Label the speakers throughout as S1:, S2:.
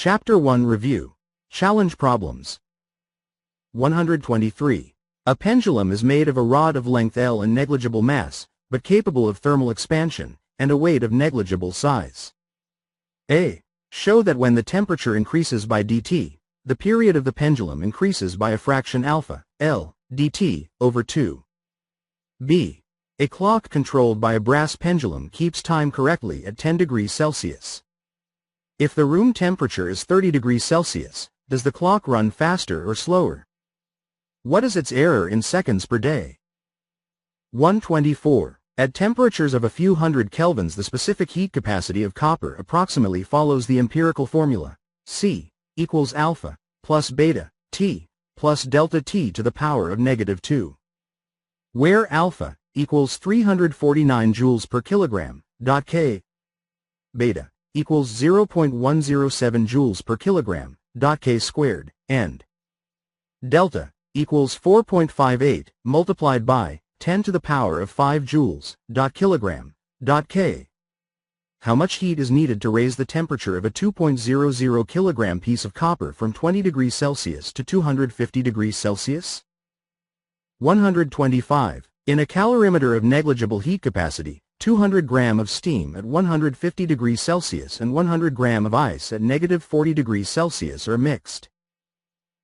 S1: Chapter 1 Review. Challenge Problems. 123. A pendulum is made of a rod of length L and negligible mass, but capable of thermal expansion, and a weight of negligible size. A. Show that when the temperature increases by dt, the period of the pendulum increases by a fraction alpha, L, dt, over 2. B. A clock controlled by a brass pendulum keeps time correctly at 10 degrees Celsius. If the room temperature is 30 degrees Celsius, does the clock run faster or slower? What is its error in seconds per day? 124. At temperatures of a few hundred kelvins, the specific heat capacity of copper approximately follows the empirical formula: C equals alpha plus beta T plus delta T to the power of -2. Where alpha equals 349 joules per kilogram, K, beta equals 0.107 joules per kilogram, K squared, and delta equals 4.58 multiplied by 10 to the power of 5 joules, kilogram, K. How much heat is needed to raise the temperature of a 2.00 kilogram piece of copper from 20 degrees Celsius to 250 degrees Celsius? 125. In a calorimeter of negligible heat capacity, 200 gram of steam at 150 degrees Celsius and 100 gram of ice at -40 degrees Celsius are mixed.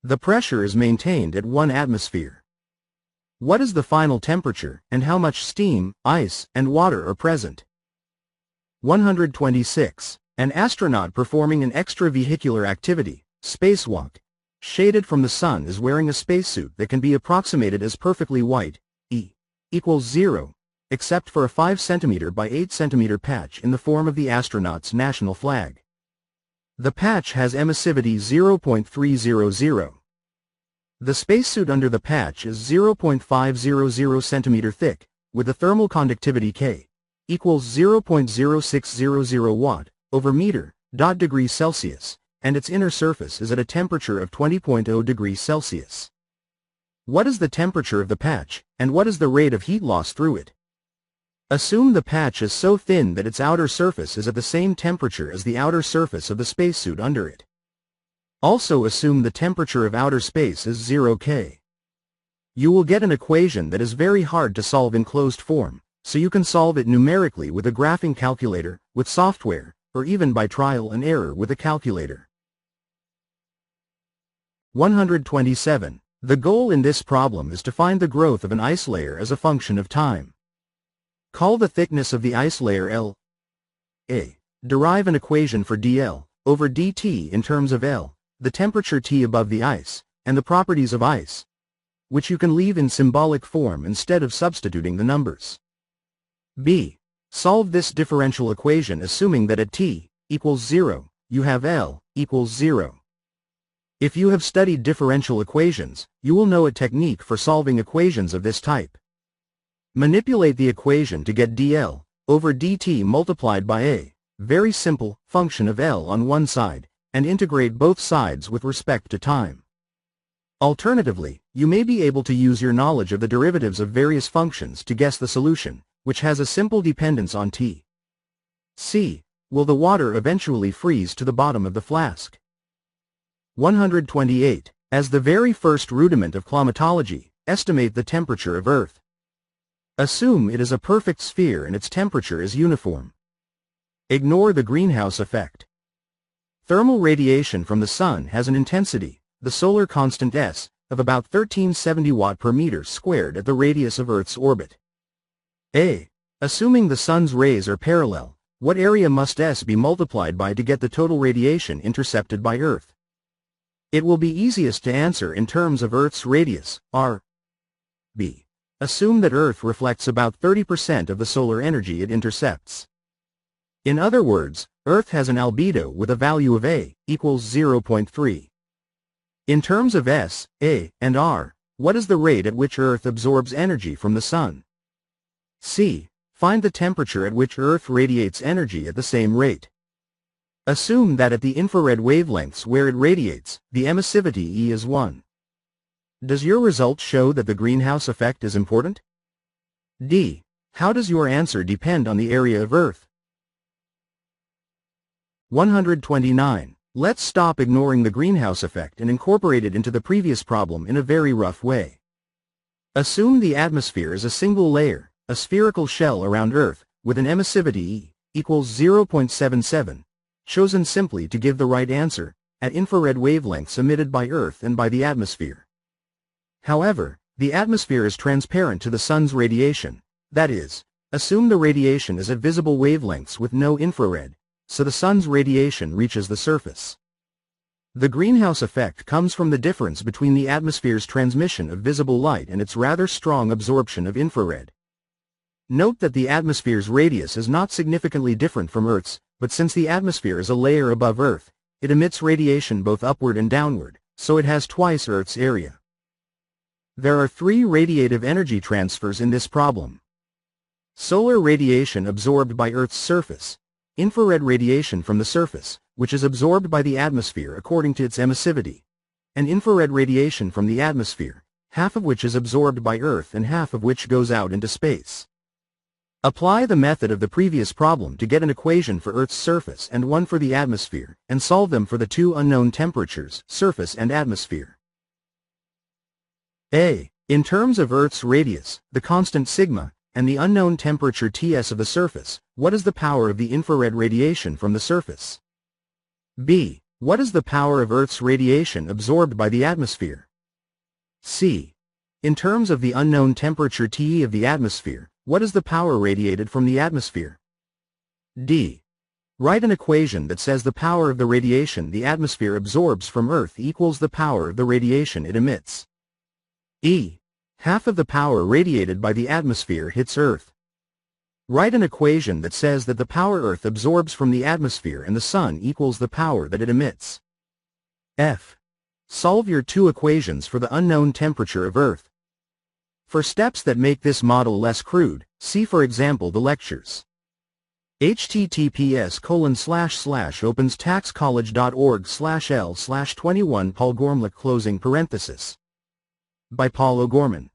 S1: The pressure is maintained at 1 atmosphere. What is the final temperature, and how much steam, ice, and water are present? 126. An astronaut performing an extravehicular activity, spacewalk, shaded from the sun, is wearing a spacesuit that can be approximated as perfectly white, E equals 0, except for a 5 cm by 8 cm patch in the form of the astronaut's national flag. The patch has emissivity 0.300. The spacesuit under the patch is 0.500 cm thick, with a thermal conductivity K equals 0.0600 watt over meter, degrees Celsius, and its inner surface is at a temperature of 20.0 degrees Celsius. What is the temperature of the patch, and what is the rate of heat loss through it? Assume the patch is so thin that its outer surface is at the same temperature as the outer surface of the spacesuit under it. Also assume the temperature of outer space is 0 K. You will get an equation that is very hard to solve in closed form, so you can solve it numerically with a graphing calculator, with software, or even by trial and error with a calculator. 127. The goal in this problem is to find the growth of an ice layer as a function of time. Call the thickness of the ice layer L. A. Derive an equation for dL over dt in terms of L, the temperature T above the ice, and the properties of ice, which you can leave in symbolic form instead of substituting the numbers. B. Solve this differential equation assuming that at T equals 0, you have L equals 0. If you have studied differential equations, you will know a technique for solving equations of this type. Manipulate the equation to get dL over dt multiplied by a very simple function of L on one side, and integrate both sides with respect to time. Alternatively, you may be able to use your knowledge of the derivatives of various functions to guess the solution, which has a simple dependence on T. C. Will the water eventually freeze to the bottom of the flask? 128. As the very first rudiment of climatology, estimate the temperature of Earth. Assume it is a perfect sphere and its temperature is uniform. Ignore the greenhouse effect. Thermal radiation from the sun has an intensity, the solar constant S, of about 1370 watt per meter squared at the radius of Earth's orbit. A. Assuming the sun's rays are parallel, what area must S be multiplied by to get the total radiation intercepted by Earth? It will be easiest to answer in terms of Earth's radius, r. B. Assume that Earth reflects about 30% of the solar energy it intercepts. In other words, Earth has an albedo with a value of A equals 0.3. In terms of S, A, and R, what is the rate at which Earth absorbs energy from the sun? C. Find the temperature at which Earth radiates energy at the same rate. Assume that at the infrared wavelengths where it radiates, the emissivity E is 1. Does your result show that the greenhouse effect is important? D. How does your answer depend on the area of Earth? 129. Let's stop ignoring the greenhouse effect and incorporate it into the previous problem in a very rough way. Assume the atmosphere is a single layer, a spherical shell around Earth, with an emissivity E equals 0.77, chosen simply to give the right answer, at infrared wavelengths emitted by Earth and by the atmosphere. However, the atmosphere is transparent to the sun's radiation, that is, assume the radiation is at visible wavelengths with no infrared, so the sun's radiation reaches the surface. The greenhouse effect comes from the difference between the atmosphere's transmission of visible light and its rather strong absorption of infrared. Note that the atmosphere's radius is not significantly different from Earth's, but since the atmosphere is a layer above Earth, it emits radiation both upward and downward, so it has twice Earth's area. There are three radiative energy transfers in this problem. Solar radiation absorbed by Earth's surface, infrared radiation from the surface, which is absorbed by the atmosphere according to its emissivity, and infrared radiation from the atmosphere, half of which is absorbed by Earth and half of which goes out into space. Apply the method of the previous problem to get an equation for Earth's surface and one for the atmosphere, and solve them for the two unknown temperatures, surface and atmosphere. A. In terms of Earth's radius, the constant sigma, and the unknown temperature Ts of the surface, what is the power of the infrared radiation from the surface? B. What is the power of Earth's radiation absorbed by the atmosphere? C. In terms of the unknown temperature Te of the atmosphere, what is the power radiated from the atmosphere? D. Write an equation that says the power of the radiation the atmosphere absorbs from Earth equals the power of the radiation it emits. E. Half of the power radiated by the atmosphere hits Earth. Write an equation that says that the power Earth absorbs from the atmosphere and the Sun equals the power that it emits. F. Solve your two equations for the unknown temperature of Earth. For steps that make this model less crude, see for example the lectures. https://openstaxcollege.org/l/21 Paul Gormlek by Paul O'Gorman